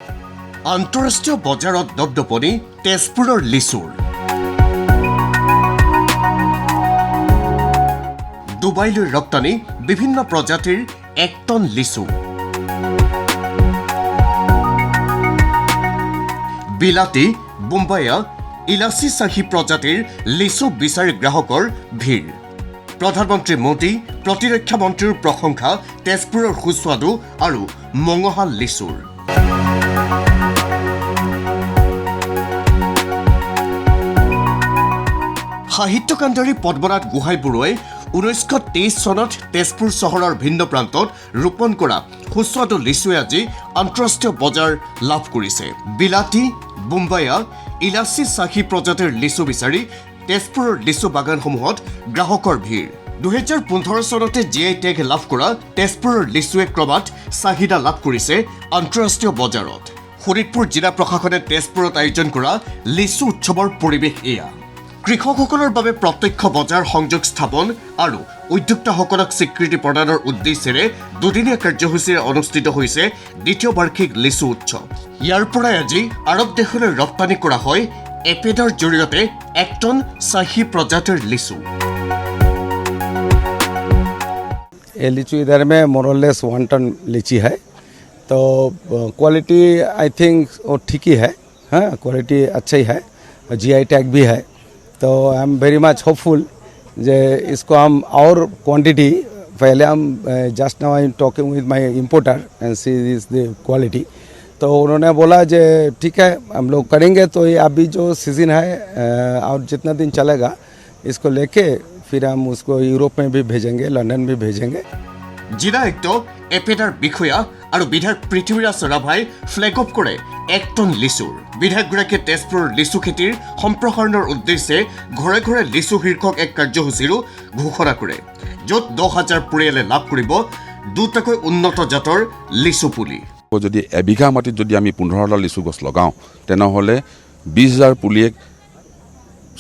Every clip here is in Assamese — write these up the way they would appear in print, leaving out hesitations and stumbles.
আন্তঃৰাষ্ট্ৰীয় বজাৰত দপদপনি তেজপুৰৰ লিচুৰ। ডুবাইলৈ ৰপ্তানি বিভিন্ন প্ৰজাতিৰ 1 টন লিচু। বিলাতী, বোম্বাইয়া, ইলাচি চাহি প্ৰজাতিৰ লিচু বিচাৰি গ্ৰাহকৰ ভিৰ। প্ৰধানমন্ত্ৰী মোদী, প্ৰতিৰক্ষা মন্ত্ৰীৰ প্ৰশংসা তেজপুৰৰ সুস্বাদু আৰু মঙহা লিচুৰ। সাহিত্য কাণ্ডাৰী পদ্মনাথ গোহাঁই বৰুৱাই 1923 চনত তেজপুৰ চহৰৰ ভিন্ন প্ৰান্তত ৰোপণ কৰা সুস্বাদু লিচুৱে আজি আন্তঃৰাষ্ট্ৰীয় বজাৰ লাভ কৰিছে। বিলাতী, বোম্বাইয়া, ইলাচি চাহি প্ৰজাতিৰ লিচু বিচাৰি তেজপুৰৰ লিচু বাগানসমূহত গ্ৰাহকৰ ভিৰ। 2015 চনতে GI টেগ লাভ কৰা তেজপুৰৰ লিচুৱে ক্ৰমাৎ চাহিদা লাভ কৰিছে আন্তঃৰাষ্ট্ৰীয় বজাৰত। শোণিতপুৰ জিলা প্ৰশাসনে তেজপুৰত আয়োজন কৰা লিচু উৎসৱৰ পৰিৱেশ এয়া। কৃষকসকলৰ বাবে প্ৰত্যক্ষ বজাৰ সংযোগ স্থাপন আৰু উদ্যোক্তাসকলক স্বীকৃতি প্ৰদানৰ উদ্দেশ্যেৰে দুদিনীয়া কাৰ্যসূচীৰে অনুষ্ঠিত হৈছে দ্বিতীয় বাৰ্ষিক লিচু উৎসৱ। ইয়াৰ পৰাই আজি আৰৱ দেশলৈ ৰপ্তানি কৰা হয় এপেডাৰ জৰিয়তে 1 টন চাহি প্ৰজাতিৰ লিচু। ये लीची इधर में मोरलेस 1 टन लीची है, तो क्वालिटी आई थिंक वो ठीक ही है। हाँ, क्वालिटी अच्छा ही है, GI टैग भी है। तो I am very much hopeful जे इसको हम और क्वांटिटी पहले हम just now I am talking with my importer and see is the quality. तो उन्होंने बोला जे ठीक है हम लोग करेंगे। तो ये अभी जो सीज़न है और जितना दिन चलेगा इसको लेके फिर हम उसको यूरोप में भी भेजेंगे, लंदन भी भेजेंगे। জিলা আয়ুক্ত এপেডাৰ বিষয়া আৰু বিধায়ক পৃথ্বীৰাজ ৰাভাই ফ্লেগ অফ কৰে 1 টন লিচুৰ। বিধায়কগৰাকীয়ে তেজপুৰৰ লিচু খেতিৰ সম্প্ৰসাৰণৰ উদ্দেশ্যে ঘৰে ঘৰে লিচু শীৰ্ষক এক কাৰ্যসূচীৰো ঘোষণা কৰে, য'ত 10,000 পৰিয়ালে লাভ কৰিব দুটাকৈ উন্নত জাতৰ লিচু পুলি। যদি এবিঘা মাটিত যদি আমি 15টা লিচু গছ লগাওঁ তেনেহ'লে 20,000 পুলিয়ে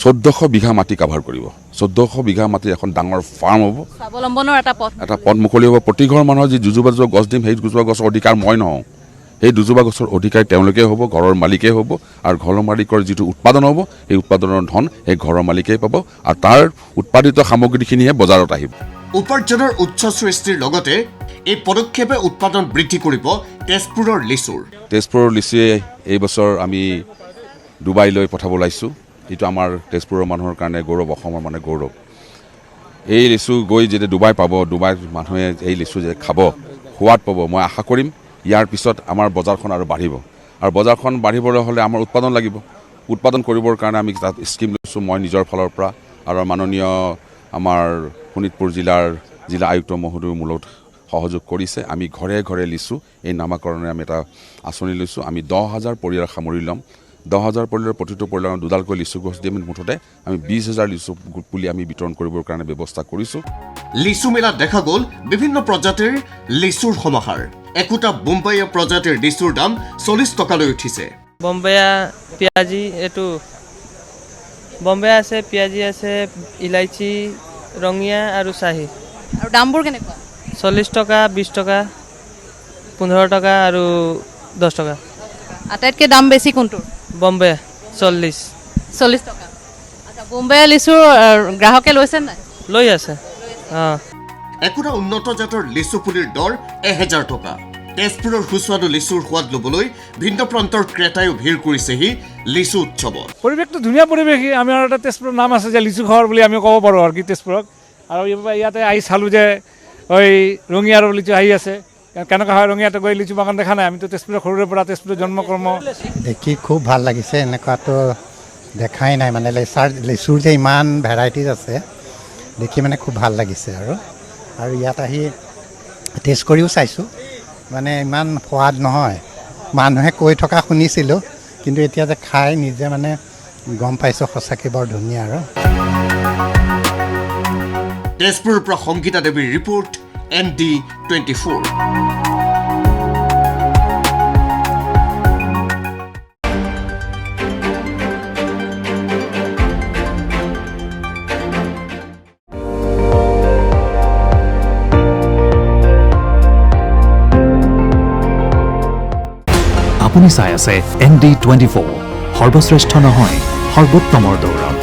1400 বিঘা মাটি কাভাৰ কৰিব। 1400 বিঘা মাটিৰ এখন ডাঙৰ ফাৰ্ম হ'ব, স্বাৱলম্বনৰ এটা পথ মুকলি হ'ব। প্ৰতি ঘৰ মানুহৰ যি দুজোপা গছ দিম, সেই দুজোপা গছৰ অধিকাৰ মই নহওঁ, সেই দুজোপা গছৰ অধিকাৰ তেওঁলোকে হ'ব, ঘৰৰ মালিকেই হ'ব। আৰু ঘৰৰ মালিকৰ যিটো উৎপাদন হ'ব, সেই উৎপাদনৰ ধন সেই ঘৰৰ মালিকেই পাব, আৰু তাৰ উৎপাদিত সামগ্ৰীখিনিহে বজাৰত আহিব। উপাৰ্জনৰ উৎস সৃষ্টিৰ লগতে এই পদক্ষেপে উৎপাদন বৃদ্ধি কৰিব তেজপুৰৰ লিচুৰ। তেজপুৰৰ লিচুৱে এই বছৰ আমি ডুবাইলৈ পঠাব ওলাইছোঁ। এইটো আমাৰ তেজপুৰৰ মানুহৰ কাৰণে গৌৰৱ, অসমৰ মানে গৌৰৱ। এই লিচু গৈ যেতিয়া ডুবাই পাব, ডুবাইৰ মানুহে এই লিচু যে খাব, সোৱাদ পাব, মই আশা কৰিম ইয়াৰ পিছত আমাৰ বজাৰখন আৰু বাঢ়িব। আৰু বজাৰখন বাঢ়িবলৈ হ'লে আমাৰ উৎপাদন লাগিব। উৎপাদন কৰিবৰ কাৰণে আমি তাত স্কিম লৈছোঁ মই নিজৰ ফালৰ পৰা, আৰু মাননীয় আমাৰ শোণিতপুৰ জিলা আয়ুক্ত মহোদয় মূলত সহযোগ কৰিছে। আমি ঘৰে ঘৰে লিচু এই নামাকৰণে আমি এটা আঁচনি লৈছোঁ। আমি 10,000 পৰিয়াল সামৰি ল'ম। 10,000 পৰিয়ালৰ প্ৰতিটো পৰিয়ালৰ দুডালকৈ লিচু গছ দি মুঠতে আমি 20,000 লিচু পুলি আমি বিতৰণ কৰিবৰ কাৰণে ব্যৱস্থা কৰিছোঁ। লিচু মেলাত দেখা গ'ল বিভিন্ন প্ৰজাতিৰ লিচুৰ সমাহাৰ। একোটা বোম্বাইয়া প্ৰজাতিৰ লিচুৰ দাম 40 টকালৈ উঠিছে। বম্বেয়া পিঁয়াজি, এইটো বম্বেয়া আছে, পিঁয়াজি আছে, ইলাইচি, ৰঙীয়া আৰু চাহি। আৰু দামবোৰ কেনেকুৱা? 40 টকা, 20 টকা, 15 টকা আৰু 10 টকা। আটাইতকৈ দাম বেছি কোনটোৰ? বম্বে 40 টকা। আচ্ছা, বোম্বে লিচুৰ গ্ৰাহকে লৈছে নাই? লৈ আছে। অঁ, একোটা উন্নত জাতৰ লিচু পুলিৰ দৰ 1,000 টকা। তেজপুৰৰ সুস্বাদু লিচুৰ সোৱাদ ল'বলৈ ভিন্ন প্ৰান্তৰ ক্ৰেতাইও ভিৰ কৰিছেহি লিচু উৎসৱত। পৰিৱেশটো ধুনীয়া পৰিৱেশ। আমাৰ এটা তেজপুৰৰ নাম আছে যে লিচু ঘৰ বুলি আমি ক'ব পাৰোঁ আৰু কি তেজপুৰক। আৰু ইয়াতে আহি চালোঁ যে ওই ৰঙিয়াৰ লিচু আহি আছে। কেনেকুৱা হয় ৰঙিয়াতে গৈ লিচু বাগান দেখা নাই। আমিতো তেজপুৰৰ সৰুৰে পৰা তেজপুৰৰ জন্মকৰ্ম। দেখি খুব ভাল লাগিছে, এনেকুৱাতো দেখাই নাই। মানে লিচুৰ যে ইমান ভেৰাইটিজ আছে দেখি মানে খুব ভাল লাগিছে। আৰু ইয়াত আহি টেষ্ট কৰিও চাইছোঁ, মানে ইমান সোৱাদ নহয়। মানুহে কৈ থকা শুনিছিলোঁ, কিন্তু এতিয়া যে খাই নিজে মানে গম পাইছোঁ সঁচাকৈ বৰ ধুনীয়া। আৰু তেজপুৰৰ পৰা সংগীতা দেৱীৰ ৰিপৰ্ট, ND24। আপুনি চাই আছে ND24 সৰ্বশ্ৰেষ্ঠ নহয় সৰ্বোত্তমৰ দৌৰত।